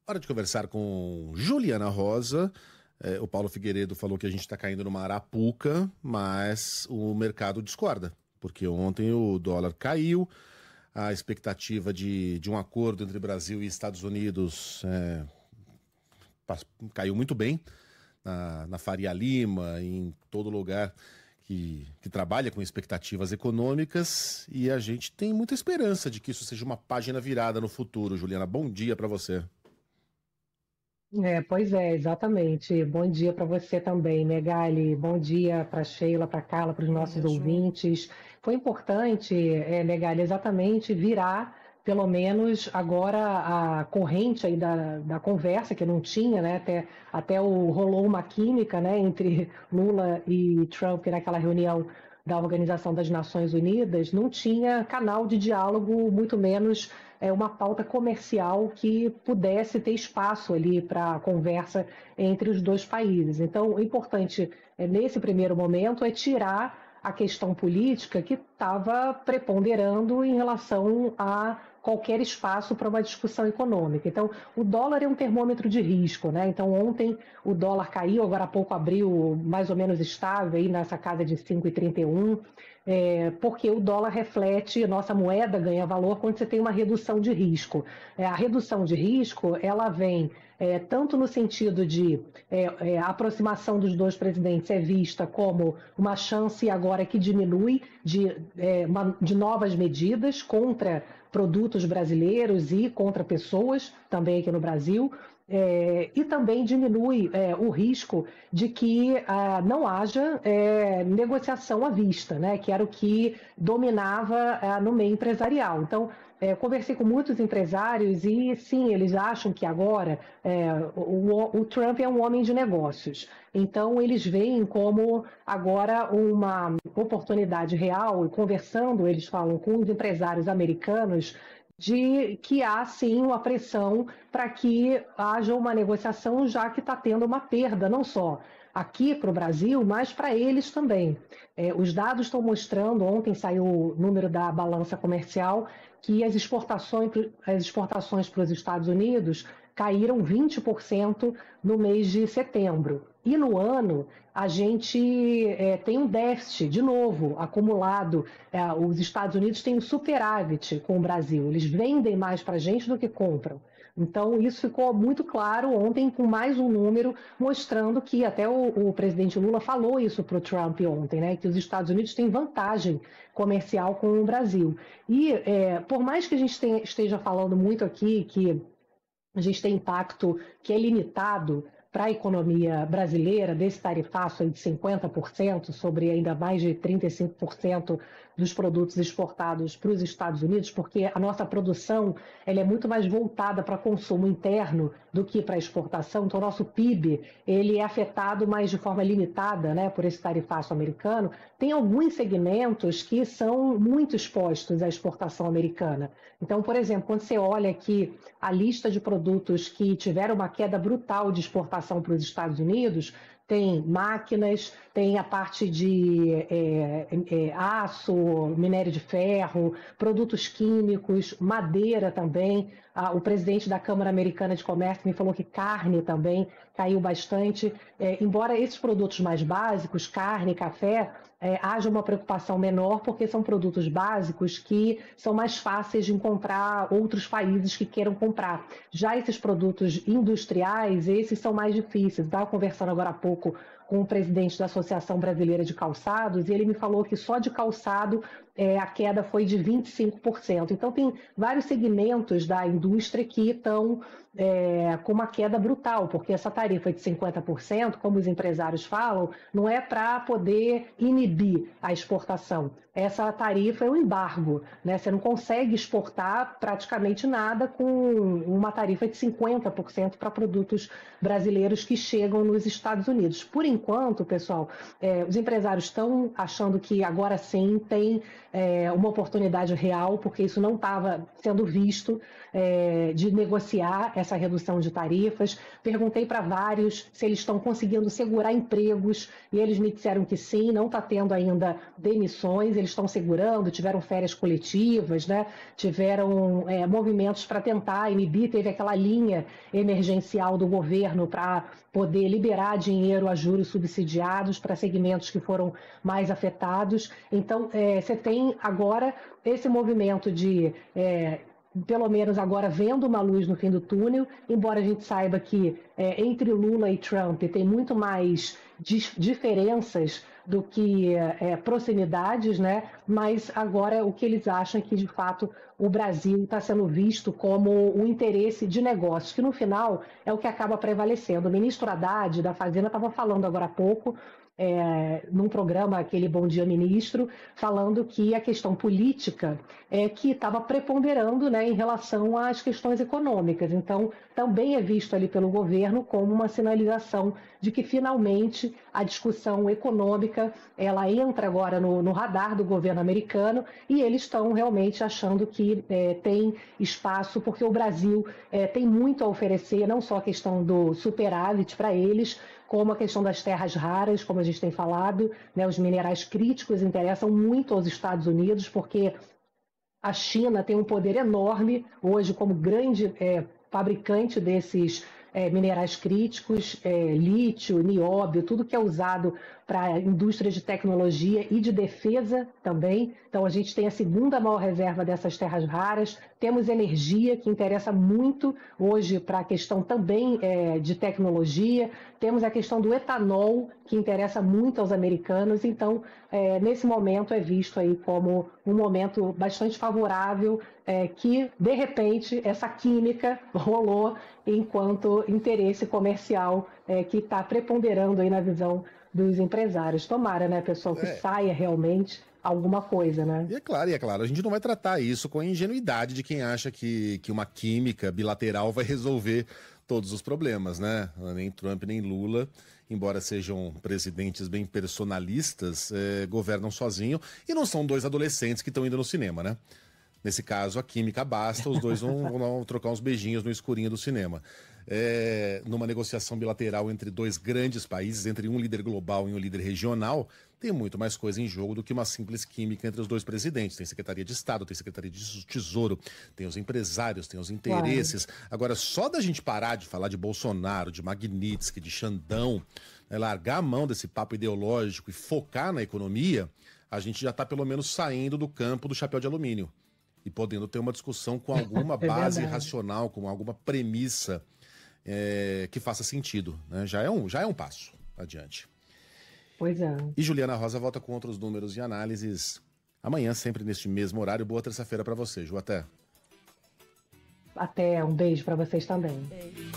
Hora de conversar com Juliana Rosa. O Paulo Figueiredo falou que a gente está caindo numa arapuca, mas o mercado discorda, porque ontem o dólar caiu, a expectativa de um acordo entre Brasil e Estados Unidos caiu muito bem na Faria Lima, em todo lugar que trabalha com expectativas econômicas, e a gente tem muita esperança de que isso seja uma página virada no futuro. Juliana, bom dia para você. Pois é, exatamente. Bom dia para você também, né, Gali? Bom dia para Sheila, para Carla, para os nossos ouvintes. Foi importante, né, Gali, exatamente virar, pelo menos agora, a corrente aí da conversa, que não tinha, né? Até rolou uma química, né, entre Lula e Trump naquela reunião da Organização das Nações Unidas, não tinha canal de diálogo, muito menos uma pauta comercial que pudesse ter espaço ali para conversa entre os dois países. Então, o importante nesse primeiro momento é tirar a questão política que estava preponderando em relação a qualquer espaço para uma discussão econômica. Então, o dólar é um termômetro de risco, né? Então, ontem o dólar caiu, agora há pouco abriu mais ou menos estável aí nessa casa de 5,31, porque o dólar reflete, nossa moeda ganha valor quando você tem uma redução de risco. A redução de risco, ela vem tanto no sentido de a aproximação dos dois presidentes é vista como uma chance agora que diminui de novas medidas contra produtos brasileiros e contra pessoas, também aqui no Brasil, e também diminui o risco de que não haja negociação à vista, né, que era o que dominava no meio empresarial. Então, conversei com muitos empresários e, sim, eles acham que agora o Trump é um homem de negócios. Então, eles veem como agora uma oportunidade real, e conversando, eles falam com os empresários americanos, de que há, sim, uma pressão para que haja uma negociação, já que está tendo uma perda, não só aqui para o Brasil, mas para eles também. Os dados estão mostrando, ontem saiu o número da balança comercial, que as exportações para os Estados Unidos caíram 20% no mês de setembro. E no ano, a gente tem um déficit, de novo, acumulado. Os Estados Unidos têm um superávit com o Brasil. Eles vendem mais para a gente do que compram. Então, isso ficou muito claro ontem com mais um número mostrando que até o presidente Lula falou isso para o Trump ontem, né, que os Estados Unidos têm vantagem comercial com o Brasil. E por mais que a gente esteja falando muito aqui que a gente tem impacto que é limitado para a economia brasileira, desse tarifaço aí de 50% sobre ainda mais de 35% dos produtos exportados para os Estados Unidos, porque a nossa produção ela é muito mais voltada para consumo interno do que para exportação. Então, o nosso PIB ele é afetado, mas de forma limitada, né, por esse tarifaço americano. Tem alguns segmentos que são muito expostos à exportação americana. Então, por exemplo, quando você olha aqui a lista de produtos que tiveram uma queda brutal de exportação para os Estados Unidos, tem máquinas, tem a parte de aço, minério de ferro, produtos químicos, madeira também. O presidente da Câmara Americana de Comércio me falou que carne também caiu bastante. Embora esses produtos mais básicos, carne, café, haja uma preocupação menor, porque são produtos básicos que são mais fáceis de encontrar outros países que queiram comprar. Já esses produtos industriais, esses são mais difíceis. Estava conversando agora há pouco com o presidente da Associação Brasileira de Calçados e ele me falou que só de calçado a queda foi de 25%. Então, tem vários segmentos da indústria que estão com uma queda brutal, porque essa tarifa de 50%, como os empresários falam, não é para poder inibir a exportação. Essa tarifa é um embargo, né? Você não consegue exportar praticamente nada com uma tarifa de 50% para produtos brasileiros que chegam nos Estados Unidos. Por enquanto, pessoal, os empresários estão achando que agora sim tem uma oportunidade real, porque isso não estava sendo visto, de negociar essa redução de tarifas. Perguntei para vários se eles estão conseguindo segurar empregos e eles me disseram que sim, não está tendo ainda demissões. eles estão segurando, tiveram férias coletivas, né? Tiveram movimentos para tentar inibir, teve aquela linha emergencial do governo para poder liberar dinheiro a juros subsidiados para segmentos que foram mais afetados. Então, você tem agora esse movimento de pelo menos agora vendo uma luz no fim do túnel, embora a gente saiba que entre Lula e Trump tem muito mais diferenças do que proximidades, né? Mas agora o que eles acham é que, de fato, o Brasil está sendo visto como um interesse de negócios, que no final é o que acaba prevalecendo. O ministro Haddad, da Fazenda, estava falando agora há pouco, num programa, aquele Bom Dia Ministro, falando que a questão política que estava preponderando, né, em relação às questões econômicas. Então, também é visto ali pelo governo como uma sinalização de que finalmente a discussão econômica ela entra agora no radar do governo americano e eles estão realmente achando que tem espaço, porque o Brasil tem muito a oferecer, não só a questão do superávit para eles, como a questão das terras raras, como a gente tem falado, né, os minerais críticos interessam muito aos Estados Unidos, porque a China tem um poder enorme hoje como grande fabricante desses minerais críticos, lítio, nióbio, tudo que é usado para a indústria de tecnologia e de defesa também. Então, a gente tem a segunda maior reserva dessas terras raras. Temos energia, que interessa muito hoje para a questão também de tecnologia. Temos a questão do etanol, que interessa muito aos americanos. Então, nesse momento é visto aí como um momento bastante favorável, que, de repente, essa química rolou enquanto interesse comercial que está preponderando aí na visão dos empresários. Tomara, né, pessoal, que saia realmente alguma coisa, né? E é claro, a gente não vai tratar isso com a ingenuidade de quem acha que uma química bilateral vai resolver todos os problemas, né? Nem Trump, nem Lula, embora sejam presidentes bem personalistas, governam sozinho e não são dois adolescentes que estão indo no cinema, né? Nesse caso, a química basta, os dois vão trocar uns beijinhos no escurinho do cinema. Numa negociação bilateral entre dois grandes países, entre um líder global e um líder regional, tem muito mais coisa em jogo do que uma simples química entre os dois presidentes. Tem Secretaria de Estado, tem Secretaria de Tesouro, tem os empresários, tem os interesses. Claro. Agora, só da gente parar de falar de Bolsonaro, de Magnitsky, de Xandão, né, largar a mão desse papo ideológico e focar na economia, a gente já está pelo menos saindo do campo do chapéu de alumínio e podendo ter uma discussão com alguma base racional, com alguma premissa que faça sentido, né? Já é um passo adiante. Pois é. E Juliana Rosa volta com outros números e análises amanhã, sempre neste mesmo horário. Boa terça-feira para você, Ju. Até. Um beijo para vocês também. Beijo.